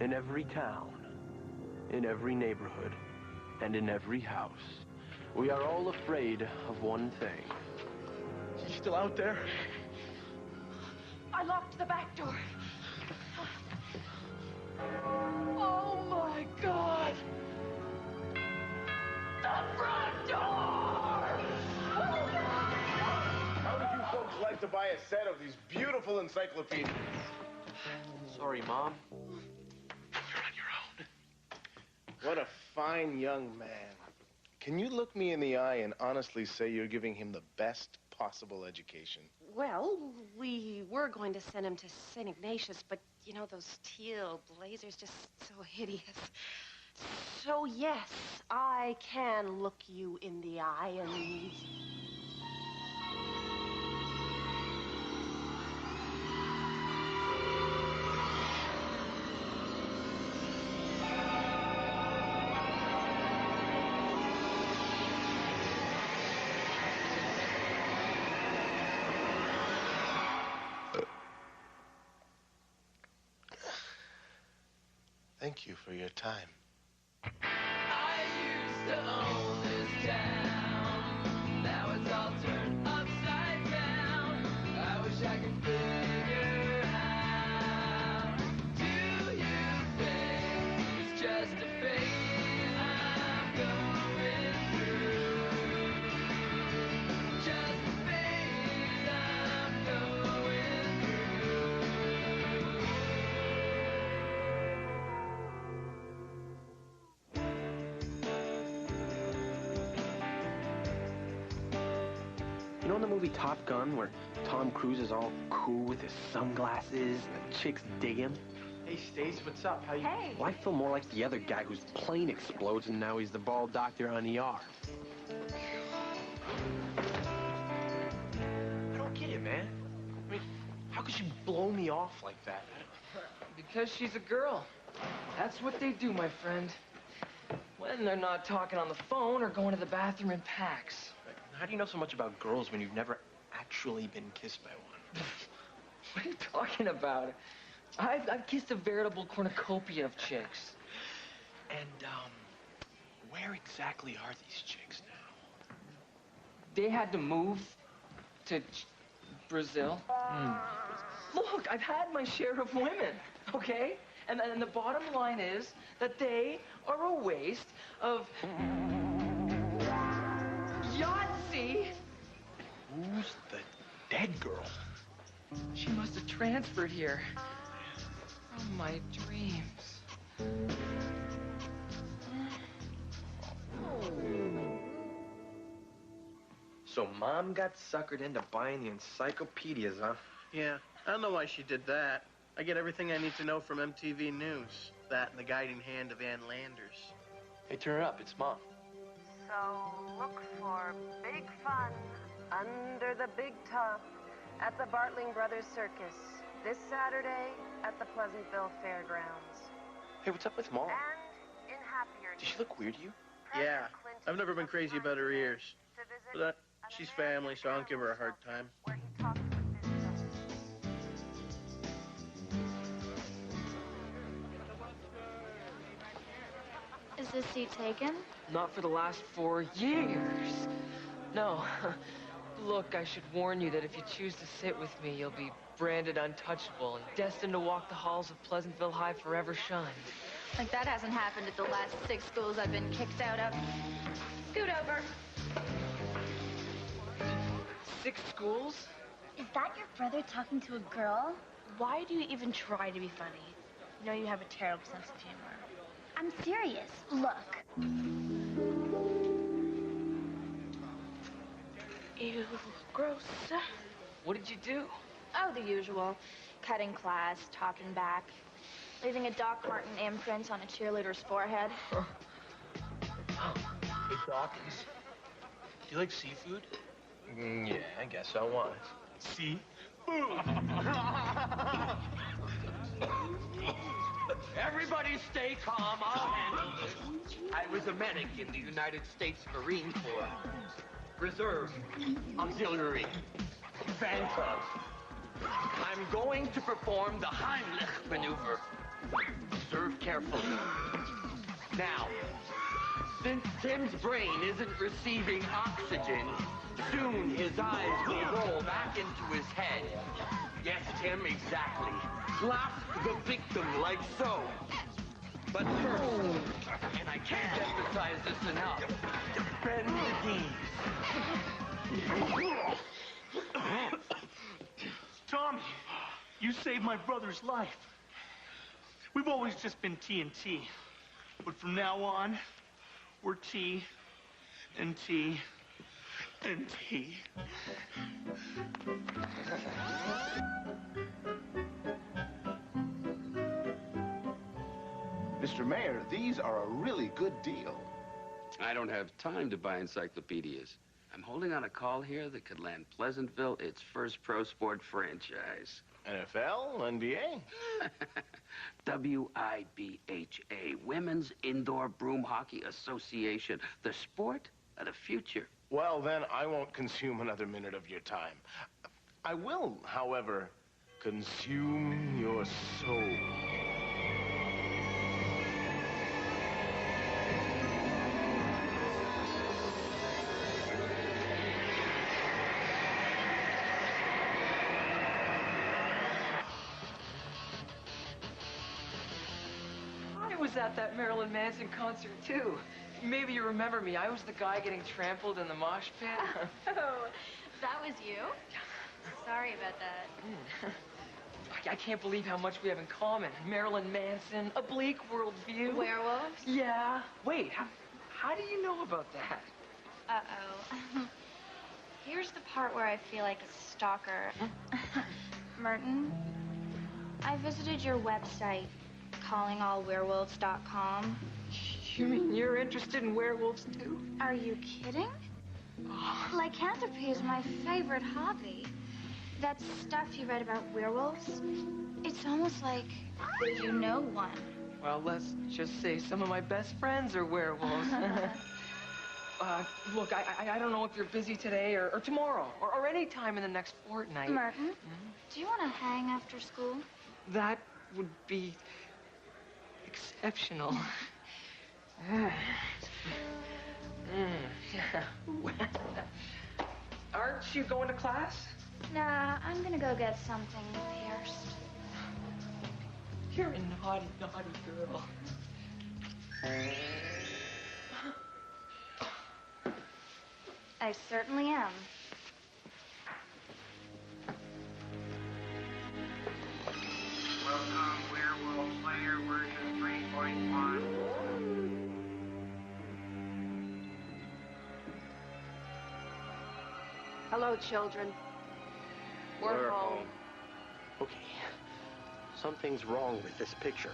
in every town, in every neighborhood, and in every house, we are all afraid of one thing. He's still out there? I locked the back door. Oh, my God! The front door! Oh, no! How would you folks like to buy a set of these beautiful encyclopedias? Sorry, Mom. You're on your own. What a fine young man. Can you look me in the eye and honestly say you're giving him the best possible education? Well, we were going to send him to St. Ignatius, but, you know, those teal blazers just so hideous. So, yes, I can look you in the eye and... Thank you for your time. I used to own this town. Now it's all turned upside down. I wish I could figure out. Do you think it's just a phase I'm going through? Just a phase I'm going through. You know in the movie Top Gun, where Tom Cruise is all cool with his sunglasses and the chicks dig him? Hey, Stace, what's up? How you... Hey! Well, I feel more like the other guy whose plane explodes and now he's the bald doctor on ER. I don't get it, man. I mean, how could you blow me off like that? Because she's a girl. That's what they do, my friend. When they're not talking on the phone or going to the bathroom in packs. How do you know so much about girls when you've never actually been kissed by one? What are you talking about? I've kissed a veritable cornucopia of chicks. And, where exactly are these chicks now? They had to move to Brazil. Look, I've had my share of women, okay? And then the bottom line is that they are a waste of Yahtzee. Who's the dead girl? She must have transferred here from my dreams. So Mom got suckered into buying the encyclopedias, huh? Yeah, I don't know why she did that. I get everything I need to know from MTV News. That and the guiding hand of Ann Landers. Hey, turn it up. It's Mom. So look for big fun under the big tub at the Bartling Brothers Circus this Saturday at the Pleasantville Fairgrounds. Hey, what's up with Mom? And in happier Does she look weird to you? Yeah, I've never been crazy about her ears. But she's family, so I don't give her a hard time. Where he talks with visitors. Is this seat taken? Not for the last 4 years. No. Look, I should warn you that if you choose to sit with me, you'll be branded untouchable and destined to walk the halls of Pleasantville High forever shunned. Like that hasn't happened at the last 6 schools I've been kicked out of. Scoot over. 6 schools? Is that your brother talking to a girl? Why do you even try to be funny? You know you have a terrible sense of humor. I'm serious. Look. Ew, gross. What did you do? Oh, the usual. Cutting class, talking back, leaving a Doc Martin imprint on a cheerleader's forehead. Hey, Doc. Do you like seafood? Yeah, I guess I want it. See? Everybody stay calm. I'll handle this. I was a medic in the United States Marine Corps. Reserve. Auxiliary. Phantom. I'm going to perform the Heimlich maneuver. Observe carefully. Now, since Tim's brain isn't receiving oxygen, soon his eyes will roll back into his head. Yes, Tim, exactly. Slap the victim like so. But first, and I can't emphasize this enough, bend the knees. Tommy, you saved my brother's life. We've always just been T and T. But from now on, we're T and T and T. Mr. Mayor, these are a really good deal. I don't have time to buy encyclopedias. I'm holding on a call here that could land Pleasantville its first pro sport franchise. NFL, NBA? WIBHA, Women's Indoor Broom Hockey Association. The sport of the future. Well, then, I won't consume another minute of your time. I will, however, consume your soul. I was at that Marilyn Manson concert, too. Maybe you remember me. I was the guy getting trampled in the mosh pit. Oh, that was you? Sorry about that. I can't believe how much we have in common. Marilyn Manson, a bleak worldview. Werewolves? Yeah. Wait, how do you know about that? Uh-oh. Here's the part where I feel like a stalker. Merton, I visited your website, callingallwerewolves.com. You mean you're interested in werewolves, too? Are you kidding? Lycanthropy is my favorite hobby. That stuff you read about werewolves, it's almost like you know one. Well, let's just say some of my best friends are werewolves. Look, I don't know if you're busy today or tomorrow or any time in the next fortnight. Merton, do you want to hang after school? That would be exceptional. Aren't you going to class? Nah, I'm gonna go get something pierced. You're a naughty, naughty girl. I certainly am. Welcome, Werewolf Slayer version 3.1. Hello, children. We're home. Okay. Something's wrong with this picture.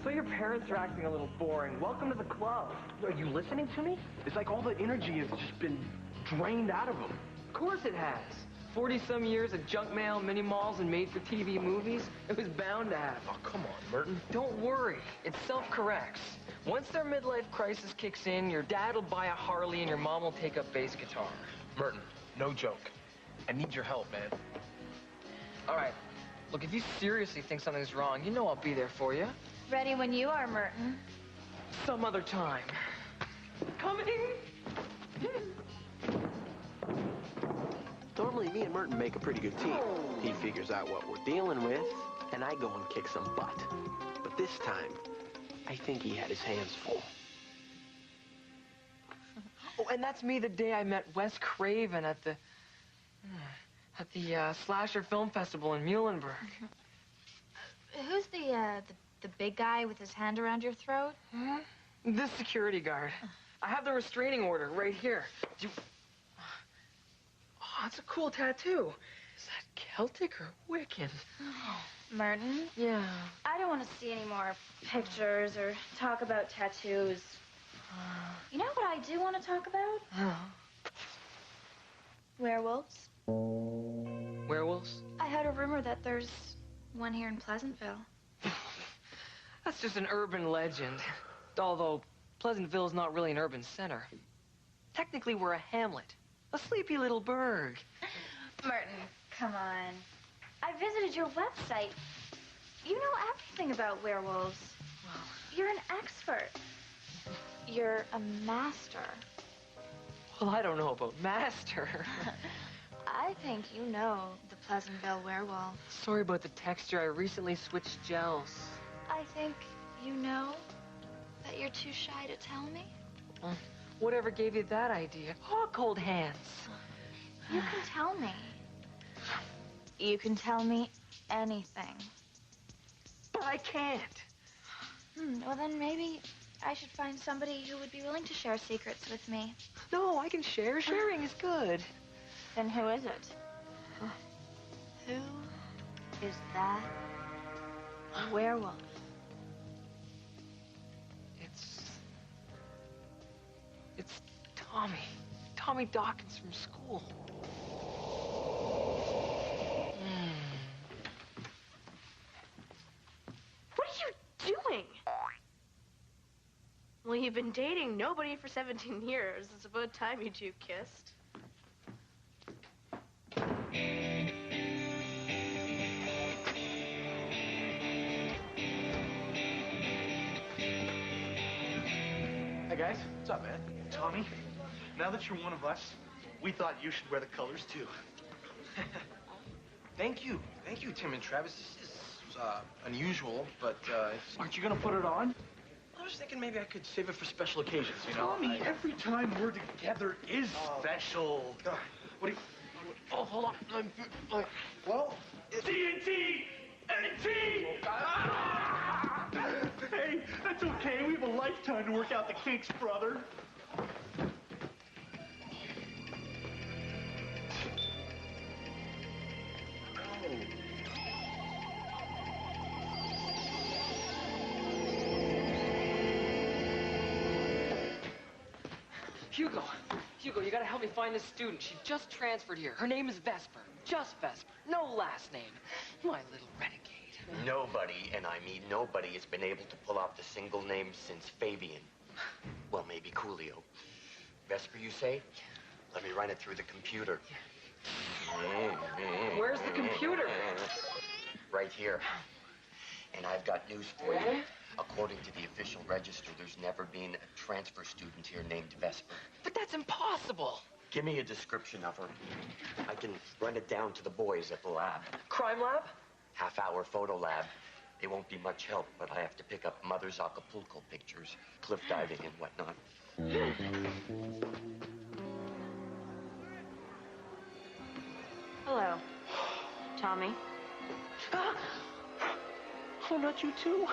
So your parents are acting a little boring. Welcome to the club. Are you listening to me? It's like all the energy has just been drained out of them. Of course it has. 40-some years of junk mail, mini malls, and made-for-TV movies. It was bound to happen. Oh, come on, Merton. Don't worry. It self-corrects. Once their midlife crisis kicks in, your dad will buy a Harley and your mom will take up bass guitar. Merton, no joke. I need your help, man. All right. Look, if you seriously think something's wrong, you know I'll be there for you. Ready when you are, Merton. Some other time. Coming! Normally, me and Merton make a pretty good team. He figures out what we're dealing with, and I go and kick some butt. But this time, I think he had his hands full. Oh, and that's me the day I met Wes Craven at the Slasher Film Festival in Muhlenberg. Who's the big guy with his hand around your throat? This security guard. I have the restraining order right here. Oh, that's a cool tattoo. Is that Celtic or Wiccan? Merton? Yeah. I don't want to see any more pictures or talk about tattoos. You know what I do want to talk about? Werewolves. Werewolves? I heard a rumor that there's one here in Pleasantville. That's just an urban legend. Although Pleasantville's not really an urban center. Technically, we're a hamlet. A sleepy little burg. Merton, come on. I visited your website. You know everything about werewolves. Well, You're an expert. You're a master. well, I don't know about master. I think you know the Pleasantville werewolf. Sorry about the texture. I recently switched gels. I think you know that you're too shy to tell me. Whatever gave you that idea? Oh, cold hands. You can tell me. You can tell me anything. But I can't. Well, then maybe I should find somebody who would be willing to share secrets with me. No, I can share. Sharing is good. Then who is it? Who is that werewolf? It's Tommy. Tommy Dawkins from school. What are you doing? Well, you've been dating nobody for 17 years. It's about time you two kissed. Hey, guys. What's up, man? Tommy, now that you're one of us, we thought you should wear the colors, too. Thank you. Thank you, Tim and Travis. This is unusual, but Aren't you gonna put it on? I was thinking maybe I could save it for special occasions, you know? Tommy, every time we're together is special. What do you... Oh, hold on. Well, TNT! NT! Hey, that's okay. We have a lifetime to work out the kinks, brother. Hugo, you gotta help me find this student. She just transferred here. Her name is Vesper. Just Vesper. No last name. My little renegade. Nobody, and I mean nobody, has been able to pull off the single name since Fabian. Well, maybe Coolio. Vesper, you say? Let me run it through the computer. Where's the computer? Right here. And I've got news for you. According to the official register, there's never been a transfer student here named Vesper. But that's impossible. Give me a description of her. I can run it down to the boys at the lab. Crime lab? Half-hour photo lab. It won't be much help, but I have to pick up Mother's Acapulco pictures, cliff diving and whatnot. Hello, Tommy. Oh, not you too?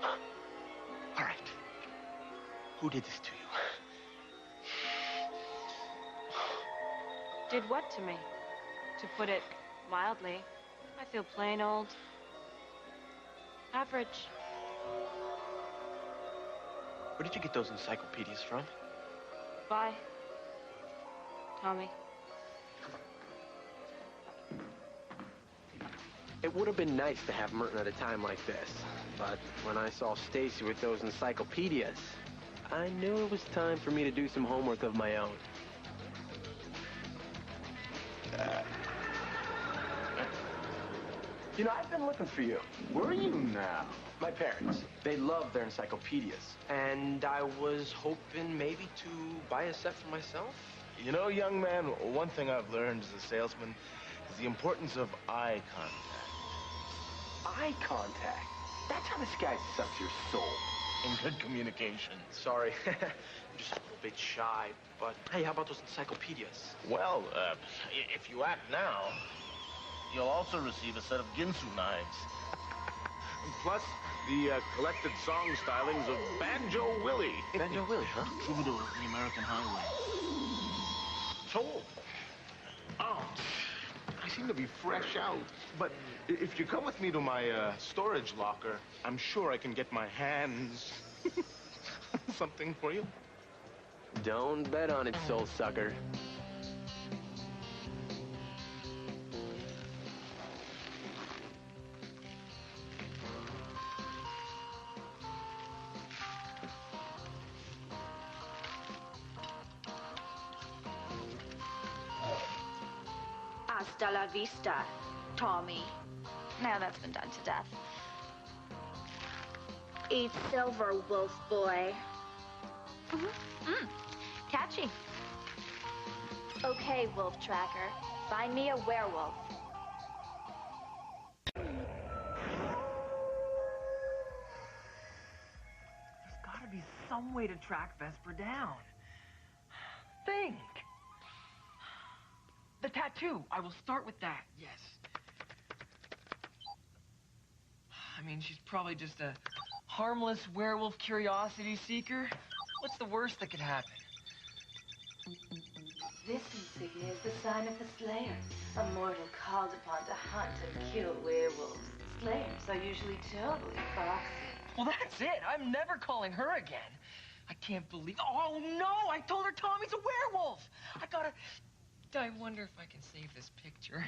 All right. Who did this to you? Did what to me? To put it mildly, I feel plain old average. Where did you get those encyclopedias from? Bye, Tommy. It would have been nice to have Merton at a time like this, but when I saw Stacy with those encyclopedias, I knew it was time for me to do some homework of my own. You know, I've been looking for you. Where are you now? My parents, they love their encyclopedias, and I was hoping maybe to buy a set for myself. You know, young man, one thing I've learned as a salesman is the importance of eye contact. Eye contact? That's how this guy sucks your soul. In good communication. Sorry, I'm just a little bit shy, but hey, how about those encyclopedias? Well, if you act now, you'll also receive a set of Ginsu knives. Plus, the collected song stylings of Banjo Willie. Banjo Willie, huh? Troubadour of the American Highway. Sold. Oh, I seem to be fresh out. But if you come with me to my storage locker, I'm sure I can get my hands something for you. Don't bet on it, soul sucker. Hasta la vista, Tommy. Now that's been done to death. Eat silver, wolf boy. Catchy. Okay, wolf tracker. Find me a werewolf. There's gotta be some way to track Vesper down. Think. The tattoo. I will start with that. Yes. I mean, she's probably just a harmless werewolf curiosity seeker. What's the worst that could happen? This insignia is the sign of the Slayer, a mortal called upon to hunt and kill werewolves. Slayers are usually terribly foxy. Well, that's it. I'm never calling her again. I can't believe... Oh, no! I told her Tommy's a werewolf! I wonder if I can save this picture.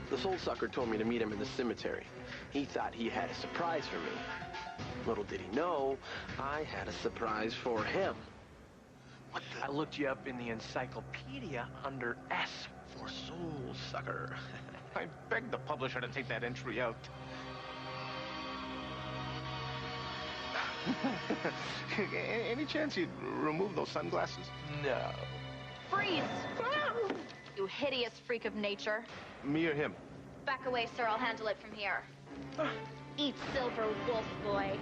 The soul sucker told me to meet him in the cemetery. He thought he had a surprise for me. Little did he know, I had a surprise for him. What the? I looked you up in the encyclopedia under S for soul sucker. I begged the publisher to take that entry out. Any chance you'd remove those sunglasses? No. Freeze! You hideous freak of nature. Me or him? Back away, sir. I'll handle it from here. Eat silver, wolf boy.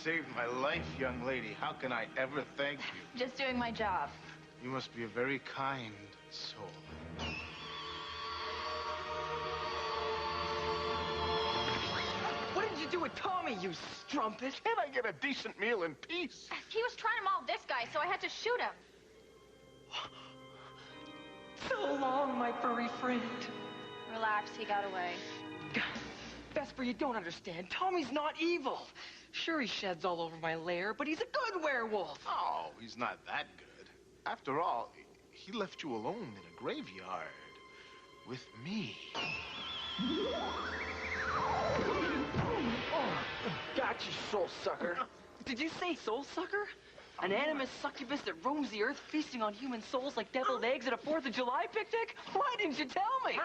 Saved my life, young lady. How can I ever thank you? Just doing my job. You must be a very kind soul. What did you do with Tommy, you strumpet? Can't I get a decent meal in peace? He was trying to maul this guy, so I had to shoot him. So long, my furry friend. Relax, he got away. Vesper, you don't understand. Tommy's not evil. Sure, he sheds all over my lair, but he's a good werewolf. Oh, he's not that good. After all, he left you alone in a graveyard with me. Gotcha, soul sucker. Did you say soul sucker? An animus succubus that roams the earth feasting on human souls like deviled eggs at a 4th of July picnic? Why didn't you tell me?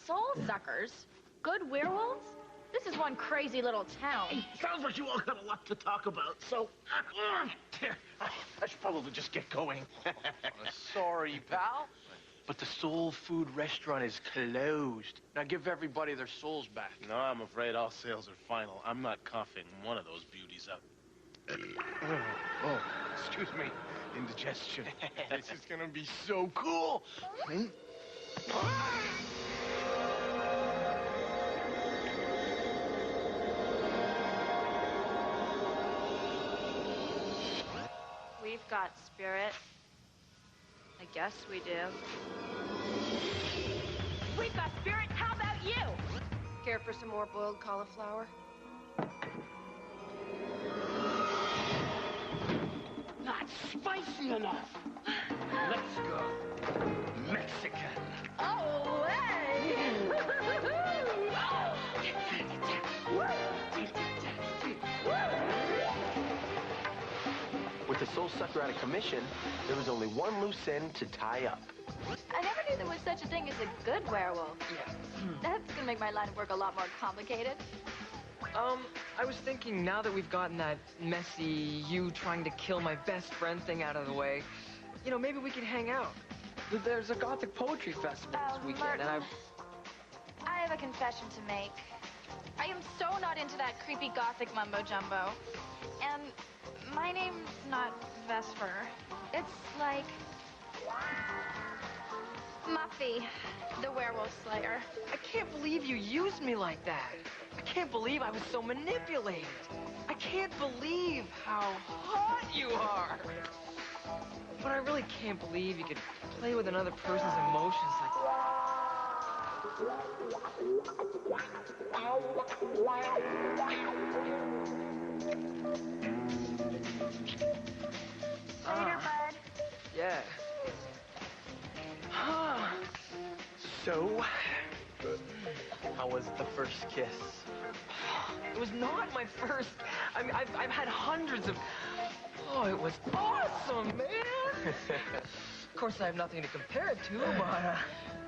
Soul suckers? Good werewolves? This is one crazy little town. Sounds like you all got a lot to talk about, so... I should probably just get going. Sorry, pal, but the soul food restaurant is closed. Now give everybody their souls back. No, I'm afraid all sales are final. I'm not coughing one of those beauties up. Oh, excuse me. Indigestion. This is gonna be so cool. We've got spirit. I guess we do. We've got spirit. How about you? Care for some more boiled cauliflower? Not spicy enough. Let's go. Mexican. Oh, hey! With the soul sucker out of commission, there was only one loose end to tie up. I never knew there was such a thing as a good werewolf. Yeah. That's gonna make my line of work a lot more complicated. I was thinking now that we've gotten that messy you trying to kill my best friend thing out of the way, you know, maybe we could hang out. There's a Gothic Poetry Festival this weekend, Martin, and I have a confession to make. I am so not into that creepy Gothic mumbo-jumbo. And my name's not Vesper. It's like... Muffy, the werewolf slayer. I can't believe you used me like that. I can't believe I was so manipulated. I can't believe how hot you are. But I really can't believe you could play with another person's emotions like that. Later, bud. Yeah. So, how was the first kiss? It was not my first. I mean, I've had hundreds of. Oh, it was awesome, man. Of course, I have nothing to compare it to, but.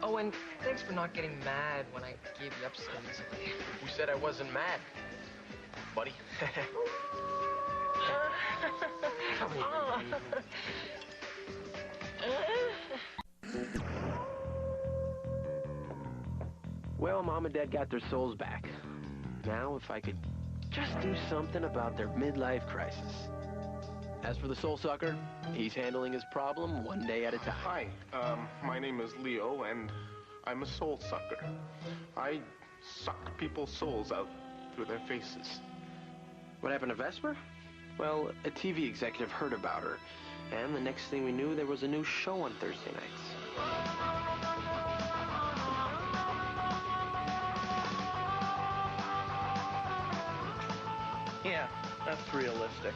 Oh, and thanks for not getting mad when I gave you up so easily. Who said I wasn't mad, buddy? Come here. Well, Mom and Dad got their souls back. Now, if I could just do something about their midlife crisis. As for the soul sucker, he's handling his problem one day at a time. Hi, my name is Leo, and I'm a soul sucker. I suck people's souls out through their faces. What happened to Vesper? Well, a TV executive heard about her, and the next thing we knew, there was a new show on Thursday nights. Yeah, that's realistic.